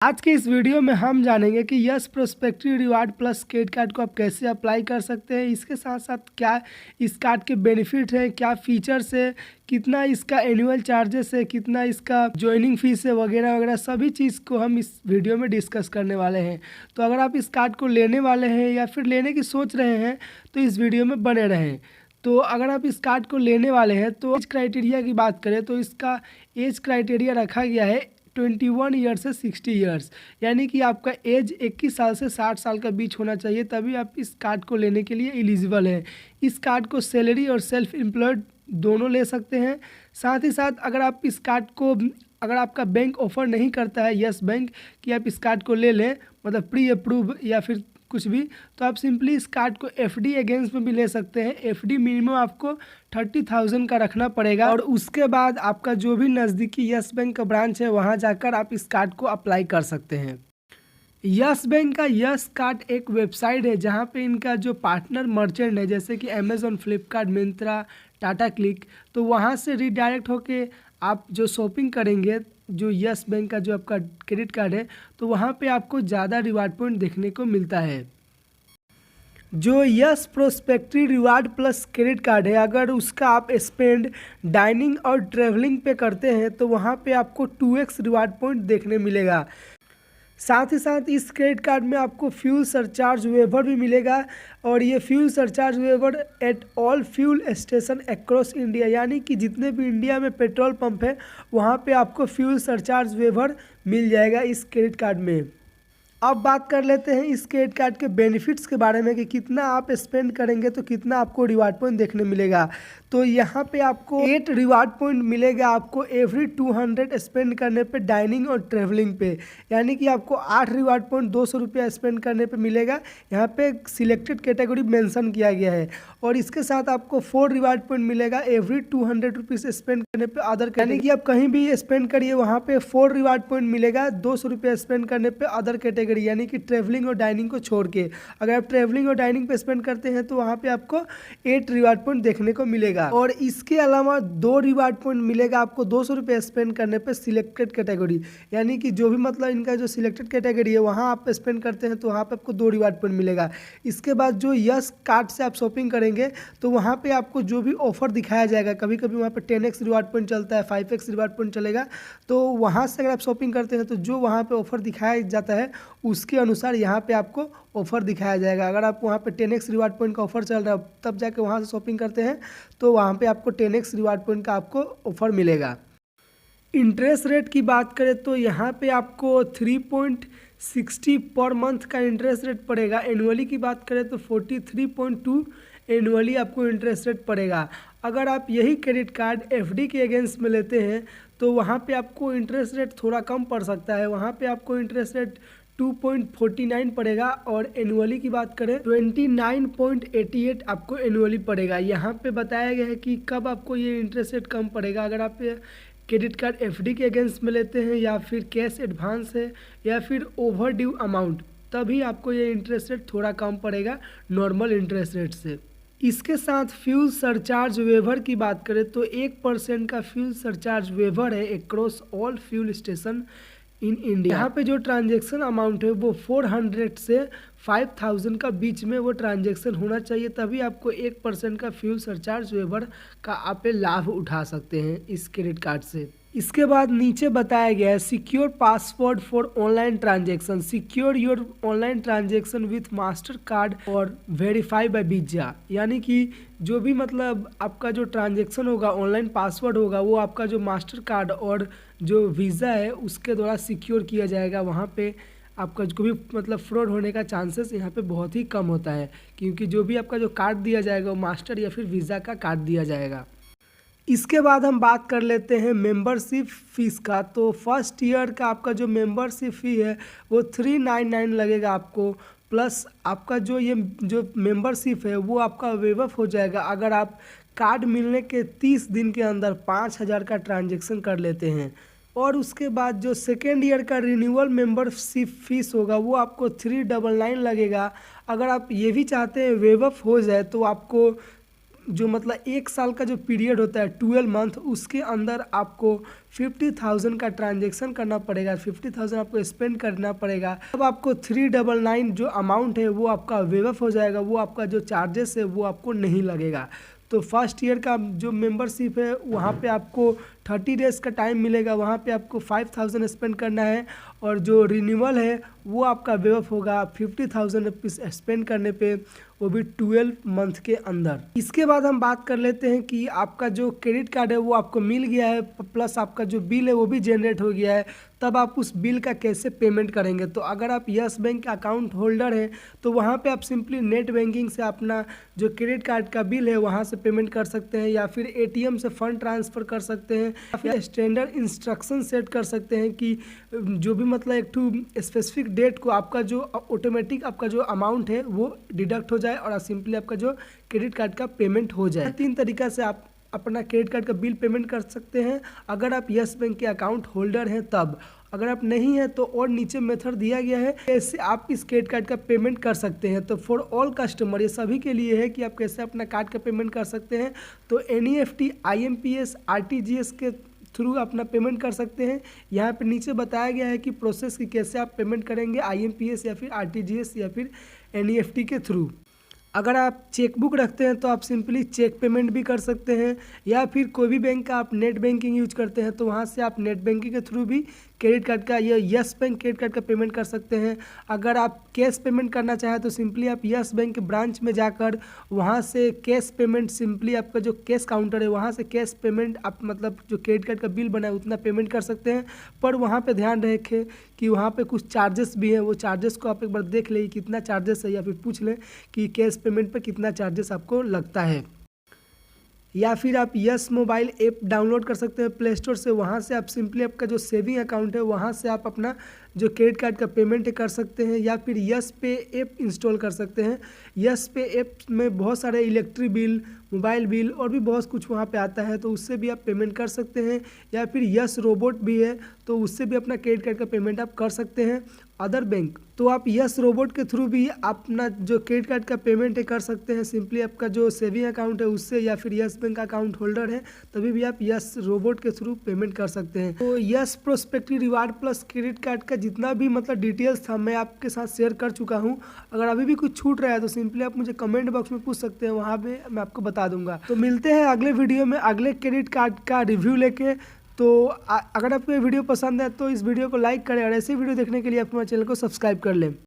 आज के इस वीडियो में हम जानेंगे कि yes prospective reward plus credit card को आप कैसे अप्लाई कर सकते हैं। इसके साथ साथ क्या इस कार्ड के बेनिफिट हैं, क्या फीचर्स है, कितना इसका एनुअल चार्जेस है, कितना इसका ज्वाइनिंग फीस है, वगैरह वगैरह सभी चीज़ को हम इस वीडियो में डिस्कस करने वाले हैं। तो अगर आप इस कार्ड को लेने वाले हैं या फिर लेने की सोच रहे हैं तो इस वीडियो में बने रहें। तो अगर आप इस कार्ड को लेने वाले हैं तो एज क्राइटेरिया की बात करें तो इसका एज क्राइटेरिया रखा गया है 21 ईयर से 60 ईयर्स, यानी कि आपका एज 21 साल से 60 साल का बीच होना चाहिए, तभी आप इस कार्ड को लेने के लिए एलिजिबल हैं। इस कार्ड को सैलरी और सेल्फ एम्प्लॉयड दोनों ले सकते हैं। साथ ही साथ अगर आप इस कार्ड को अगर आपका बैंक ऑफर नहीं करता है यस बैंक कि आप इस कार्ड को ले लें, मतलब प्री अप्रूव या फिर कुछ भी, तो आप सिंपली इस कार्ड को एफडी अगेंस्ट में भी ले सकते हैं। एफडी मिनिमम आपको 30,000 का रखना पड़ेगा और उसके बाद आपका जो भी नज़दीकी यस बैंक का ब्रांच है वहां जाकर आप इस कार्ड को अप्लाई कर सकते हैं। यस बैंक का यस कार्ड एक वेबसाइट है जहां पे इनका जो पार्टनर मर्चेंट है जैसे कि अमेज़ॉन, फ्लिपकार्ट, मिंत्रा, टाटा क्लिक, तो वहां से रिडायरेक्ट होके आप जो शॉपिंग करेंगे जो यस बैंक का जो आपका क्रेडिट कार्ड है तो वहाँ पे आपको ज़्यादा रिवार्ड पॉइंट देखने को मिलता है। जो yes prospective reward plus credit card है, अगर उसका आप स्पेंड डाइनिंग और ट्रैवलिंग पे करते हैं तो वहाँ पे आपको 2x रिवार्ड पॉइंट देखने मिलेगा। साथ ही साथ इस क्रेडिट कार्ड में आपको फ्यूल सरचार्ज वेवर भी मिलेगा और ये fuel surcharge waiver at all fuel station across India, यानी कि जितने भी इंडिया में पेट्रोल पंप है वहाँ पे आपको फ्यूल सरचार्ज वेवर मिल जाएगा इस क्रेडिट कार्ड में। अब बात कर लेते हैं इस क्रेडिट कार्ड के बेनिफिट्स के बारे में कि कितना आप स्पेंड करेंगे तो कितना आपको रिवार्ड पॉइंट देखने मिलेगा। तो यहाँ पे आपको 8 रिवार्ड पॉइंट मिलेगा आपको एवरी 200 स्पेंड करने पे डाइनिंग और ट्रैवलिंग पे, यानी कि आपको 8 रिवार्ड पॉइंट 200 रुपया स्पेंड करने पे मिलेगा। यहाँ पे सिलेक्टेड कैटेगरी मेंशन किया गया है और इसके साथ आपको 4 रिवार्ड पॉइंट मिलेगा एवरी 200 रुपीज़ स्पेंड करने पे अदर, यानी कि आप कहीं भी स्पेंड करिए वहाँ पे 4 रिवार्ड पॉइंट मिलेगा 200 रुपया स्पेंड करने पे अदर कैटेगरी, यानी कि ट्रैवलिंग और डाइनिंग को छोड़ के। अगर आप ट्रैवलिंग और डाइनिंग पे स्पेंड करते हैं तो वहाँ पे आपको 8 रिवार्ड पॉइंट देखने को मिलेगा और इसके अलावा 2 रिवार्ड पॉइंट मिलेगा आपको 200 रुपये स्पेंड करने पे सिलेक्टेड कैटेगरी, यानी कि जो भी मतलब इनका जो सिलेक्टेड कैटेगरी है वहाँ आप स्पेंड करते हैं तो वहाँ पे आपको 2 रिवार्ड पॉइंट मिलेगा। इसके बाद जो यस कार्ड से आप शॉपिंग करेंगे तो वहाँ पे आपको जो भी ऑफर दिखाया जाएगा, कभी कभी वहाँ पे 10x रिवार्ड पॉइंट चलता है, 5x रिवार्ड पॉइंट चलेगा, तो वहाँ से अगर आप शॉपिंग करते हैं तो जो वहाँ पे ऑफर दिखाया जाता है उसके अनुसार यहाँ पे आपको ऑफर दिखाया जाएगा। अगर आप वहाँ पे 10x रिवार्ड पॉइंट का ऑफर चल रहा है तब जाके वहाँ से शॉपिंग करते हैं तो वहाँ पे आपको 10x रिवार्ड पॉइंट का आपको ऑफर मिलेगा। इंटरेस्ट रेट की बात करें तो यहाँ पे आपको 3.60 पर मंथ का इंटरेस्ट रेट पड़ेगा। एनुअली की बात करें तो 43.2 एनुअली आपको इंटरेस्ट रेट पड़ेगा। अगर आप यही क्रेडिट कार्ड एफडी के अगेंस्ट में लेते हैं तो वहाँ पे आपको इंटरेस्ट रेट थोड़ा कम पड़ सकता है, वहाँ पे आपको इंटरेस्ट रेट 2.49 पड़ेगा और एनुअली की बात करें 29.88 आपको एनुअली पड़ेगा। यहाँ पे बताया गया है कि कब आपको ये इंटरेस्ट रेट कम पड़ेगा, अगर आप क्रेडिट कार्ड एफडी के अगेंस्ट में लेते हैं या फिर कैश एडवांस है या फिर ओवर ड्यू अमाउंट, तभी आपको ये इंटरेस्ट रेट थोड़ा कम पड़ेगा नॉर्मल इंटरेस्ट रेट से। इसके साथ फ्यूल सरचार्ज वेवर की बात करें तो 1% का फ्यूल सरचार्ज वेवर है across all fuel station in India. यहाँ पे जो ट्रांजैक्शन अमाउंट है वो 400 से 5000 का बीच में वो ट्रांजैक्शन होना चाहिए, तभी आपको 1% का फ्यूल सरचार्ज वेवर का आप लाभ उठा सकते हैं इस क्रेडिट कार्ड से। इसके बाद नीचे बताया गया है secure password for online transaction, secure your online transaction with master card और वेरीफाई बाय वीजा, यानी कि जो भी मतलब आपका जो ट्रांजेक्शन होगा ऑनलाइन पासवर्ड होगा वो आपका जो मास्टर कार्ड और जो वीज़ा है उसके द्वारा सिक्योर किया जाएगा। वहाँ पे आपका जो भी मतलब फ्रॉड होने का चांसेस यहाँ पे बहुत ही कम होता है, क्योंकि जो भी आपका जो कार्ड दिया जाएगा वो मास्टर या फिर वीज़ा का कार्ड दिया जाएगा। इसके बाद हम बात कर लेते हैं मेंबरशिप फ़ीस का। तो फर्स्ट ईयर का आपका जो मेंबरशिप फ़ी है वो 399 लगेगा आपको, प्लस आपका जो ये जो मेंबरशिप है वो आपका वेव ऑफ हो जाएगा अगर आप कार्ड मिलने के 30 दिन के अंदर 5000 का ट्रांजैक्शन कर लेते हैं। और उसके बाद जो सेकेंड ईयर का रिन्यूअल मेंबरशिप फ़ीस होगा वो आपको 399 लगेगा। अगर आप ये भी चाहते हैं वेव ऑफ हो जाए तो आपको जो मतलब 1 साल का जो पीरियड होता है 12 मंथ, उसके अंदर आपको 50,000 का ट्रांजेक्शन करना पड़ेगा, 50,000 आपको स्पेंड करना पड़ेगा। अब आपको 399 जो अमाउंट है वो आपका वेव ऑफ हो जाएगा, वो आपका जो चार्जेस है वो आपको नहीं लगेगा। तो फर्स्ट ईयर का जो मेंबरशिप है वहाँ पे आपको 30 डेज़ का टाइम मिलेगा, वहाँ पे आपको 5,000 स्पेंड करना है, और जो रिन्यूअल है वो आपका वेव ऑफ होगा 50,000 रुपीज़ स्पेंड करने पे, वो भी 12 मंथ के अंदर। इसके बाद हम बात कर लेते हैं कि आपका जो क्रेडिट कार्ड है वो आपको मिल गया है, प्लस आपका जो बिल है वो भी जनरेट हो गया है, तब आप उस बिल का कैसे पेमेंट करेंगे। तो अगर आप यस बैंक अकाउंट होल्डर हैं तो वहाँ पे आप सिंपली नेट बैंकिंग से अपना जो क्रेडिट कार्ड का बिल है वहाँ से पेमेंट कर सकते हैं, या फिर एटीएम से फंड ट्रांसफ़र कर सकते हैं, या फिर स्टैंडर्ड इंस्ट्रक्शन सेट कर सकते हैं कि जो भी मतलब एक टू स्पेसिफिक डेट को आपका जो ऑटोमेटिक आपका जो अमाउंट है वो डिडक्ट हो जाए और सिंपली आपका जो क्रेडिट कार्ड का पेमेंट हो जाए। 3 तरीका से आप अपना क्रेडिट कार्ड का बिल पेमेंट कर सकते हैं अगर आप यस बैंक के अकाउंट होल्डर हैं तब। अगर आप नहीं हैं तो और नीचे मेथड दिया गया है कैसे आप इस क्रेडिट कार्ड का पेमेंट कर सकते हैं। तो फॉर ऑल कस्टमर, ये सभी के लिए है कि आप कैसे अपना कार्ड का पेमेंट कर सकते हैं। तो NEFT, IMPS, RTGS के थ्रू अपना पेमेंट कर सकते हैं। यहाँ पे नीचे बताया गया है कि प्रोसेस की कैसे आप पेमेंट करेंगे, IMPS या फिर RTGS या फिर NEFT के थ्रू। अगर आप चेकबुक रखते हैं तो आप सिंपली चेक पेमेंट भी कर सकते हैं, या फिर कोई भी बैंक का आप नेट बैंकिंग यूज करते हैं तो वहाँ से आप नेट बैंकिंग के थ्रू भी क्रेडिट कार्ड का या यस बैंक क्रेडिट कार्ड का पेमेंट कर सकते हैं। अगर आप कैश पेमेंट करना चाहें तो सिंपली आप यस बैंक के ब्रांच में जाकर वहाँ से कैश पेमेंट, सिंपली आपका जो कैश काउंटर है वहाँ से कैश पेमेंट आप मतलब जो क्रेडिट कार्ड का बिल बना है उतना पेमेंट कर सकते हैं। पर वहाँ पे ध्यान रखें कि वहाँ पे कुछ चार्जेस भी हैं, वो चार्जेस को आप एक बार देख लें कितना चार्जेस है, या फिर पूछ लें कि कैश पेमेंट पर कितना चार्जेस आपको लगता है। या फिर आप यस मोबाइल ऐप डाउनलोड कर सकते हैं प्ले स्टोर से, वहाँ से आप सिंपली आपका जो सेविंग अकाउंट है वहाँ से आप अपना जो क्रेडिट कार्ड का पेमेंट कर सकते हैं। या फिर यस पे ऐप इंस्टॉल कर सकते हैं। यस पे ऐप में बहुत सारे इलेक्ट्रिक बिल, मोबाइल बिल और भी बहुत कुछ वहाँ पे आता है, तो उससे भी आप पेमेंट कर सकते हैं। या फिर यस रोबोट भी है तो उससे भी अपना क्रेडिट कार्ड का पेमेंट आप कर सकते हैं। अदर बैंक तो आप यस रोबोट के थ्रू भी अपना जो क्रेडिट कार्ड का पेमेंट कर सकते हैं, सिंपली आपका जो सेविंग अकाउंट है उससे, या फिर यस बैंक अकाउंट होल्डर है तभी भी आप यस रोबोट के थ्रू पेमेंट कर सकते हैं। तो yes prospective reward plus credit card का जितना भी मतलब डिटेल्स था मैं आपके साथ शेयर कर चुका हूँ। अगर अभी भी कुछ छूट रहा है तो सिंपली आप मुझे कमेंट बॉक्स में पूछ सकते हैं, वहाँ पे मैं आपको बता दूंगा। तो मिलते हैं अगले वीडियो में अगले क्रेडिट कार्ड का रिव्यू लेके। तो अगर आपको ये वीडियो पसंद है तो इस वीडियो को लाइक करें, और ऐसे वीडियो देखने के लिए आप हमारे चैनल को सब्सक्राइब कर लें।